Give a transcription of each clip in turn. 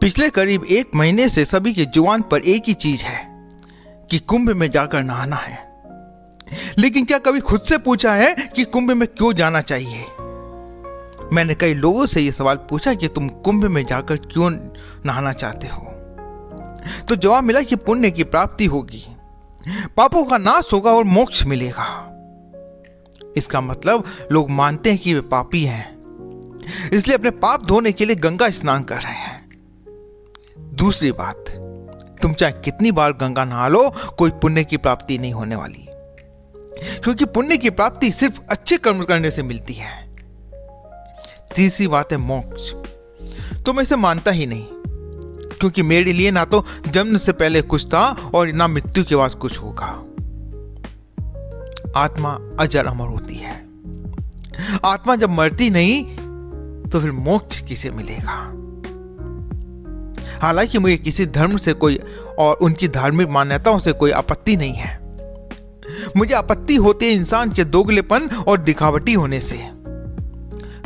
पिछले करीब 1 महीने से सभी की जुबान पर एक ही चीज है कि कुंभ में जाकर नहाना है। लेकिन क्या कभी खुद से पूछा है कि कुंभ में क्यों जाना चाहिए? मैंने कई लोगों से यह सवाल पूछा कि तुम कुंभ में जाकर क्यों नहाना चाहते हो, तो जवाब मिला कि पुण्य की प्राप्ति होगी, पापों का नाश होगा और मोक्ष मिलेगा। इसका मतलब लोग मानते हैं कि वे पापी हैं, इसलिए अपने पाप धोने के लिए गंगा स्नान कर रहे हैं। दूसरी बात, तुम चाहे कितनी बार गंगा नहा लो, कोई पुण्य की प्राप्ति नहीं होने वाली, क्योंकि पुण्य की प्राप्ति सिर्फ अच्छे कर्म करने से मिलती है। तीसरी बात है मोक्ष। तो मैं इसे मानता ही नहीं, क्योंकि मेरे लिए ना तो जन्म से पहले कुछ था और ना मृत्यु के बाद कुछ होगा। आत्मा अजर अमर होती है। आत्मा जब मरती नहीं तो फिर मोक्ष किसे मिलेगा? हालांकि मुझे किसी धर्म से कोई और उनकी धार्मिक मान्यताओं से कोई आपत्ति नहीं है। मुझे आपत्ति होती है इंसान के दोगलेपन और दिखावटी होने से।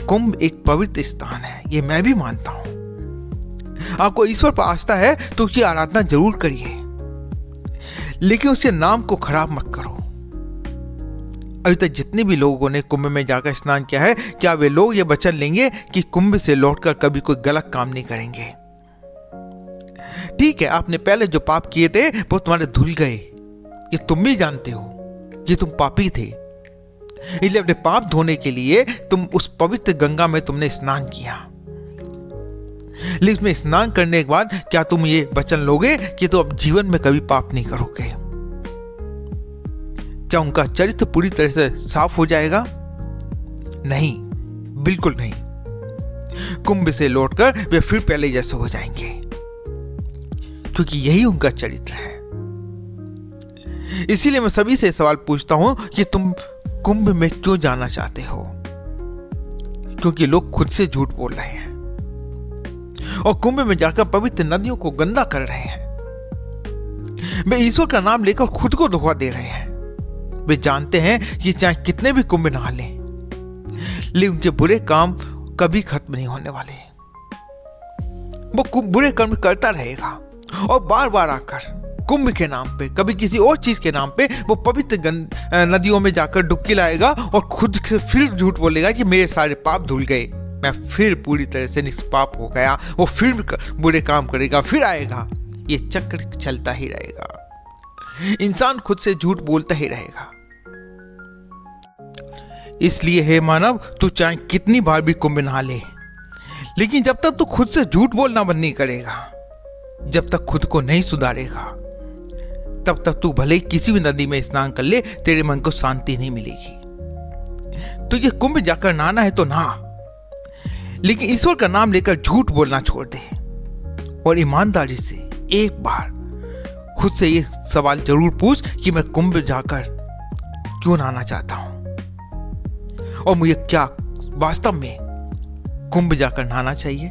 कुंभ एक पवित्र स्थान है, ये मैं भी मानता हूं। आपको ईश्वर पर आस्था है तो उसकी आराधना जरूर करिए, लेकिन उसके नाम को खराब मत करो। अभी तक जितने भी लोगों ने कुंभ में जाकर स्नान किया है, क्या वे लोग ये वचन लेंगे कि कुंभ से लौटकर कभी कोई गलत काम नहीं करेंगे? ठीक है, आपने पहले जो पाप किए थे वो तुम्हारे धुल गए, ये तुम भी जानते हो कि तुम पापी थे, इसलिए अपने पाप धोने के लिए तुम उस पवित्र गंगा में तुमने स्नान किया। लेकिन उसमें स्नान करने के बाद क्या तुम ये वचन लोगे कि तुम अब जीवन में कभी पाप नहीं करोगे? क्या उनका चरित्र पूरी तरह से साफ हो जाएगा? नहीं, बिल्कुल नहीं। कुंभ से लौटकर वे फिर पहले जैसे हो जाएंगे, क्योंकि यही उनका चरित्र है। इसीलिए मैं सभी से सवाल पूछता हूं कि तुम कुंभ में क्यों जाना चाहते हो? क्योंकि लोग खुद से झूठ बोल रहे हैं और कुंभ में जाकर पवित्र नदियों को गंदा कर रहे हैं। वे ईश्वर का नाम लेकर खुद को धोखा दे रहे हैं। वे जानते हैं कि चाहे कितने भी कुंभ नहा लें, लेकिन उनके बुरे काम कभी खत्म नहीं होने वाले। वो बुरे कर्म करता रहेगा और बार बार आकर कुंभ के नाम पे, कभी किसी और चीज के नाम पे वो पवित्र नदियों में जाकर डुबकी लाएगा और खुद से फिर झूठ बोलेगा कि मेरे सारे पाप धुल गए, मैं फिर पूरी तरह से निष्पाप हो गया। वो फिर बुरे काम करेगा, फिर आएगा। ये चक्र चलता ही रहेगा। इंसान खुद से झूठ बोलता ही रहेगा। इसलिए हे मानव, तू चाहे कितनी बार भी कुंभ नहा ले, लेकिन जब तक तू खुद से झूठ बोलना बंद नहीं करेगा, जब तक खुद को नहीं सुधारेगा, तब तक तू भले ही किसी भी नदी में स्नान कर ले, तेरे मन को शांति नहीं मिलेगी। तो ये कुंभ जाकर नहाना है तो नहा, लेकिन ईश्वर का नाम लेकर झूठ बोलना छोड़ दे और ईमानदारी से एक बार खुद से ये सवाल जरूर पूछ कि मैं कुंभ जाकर क्यों नहाना चाहता हूं और मुझे क्या वास्तव में कुंभ जाकर नहाना चाहिए।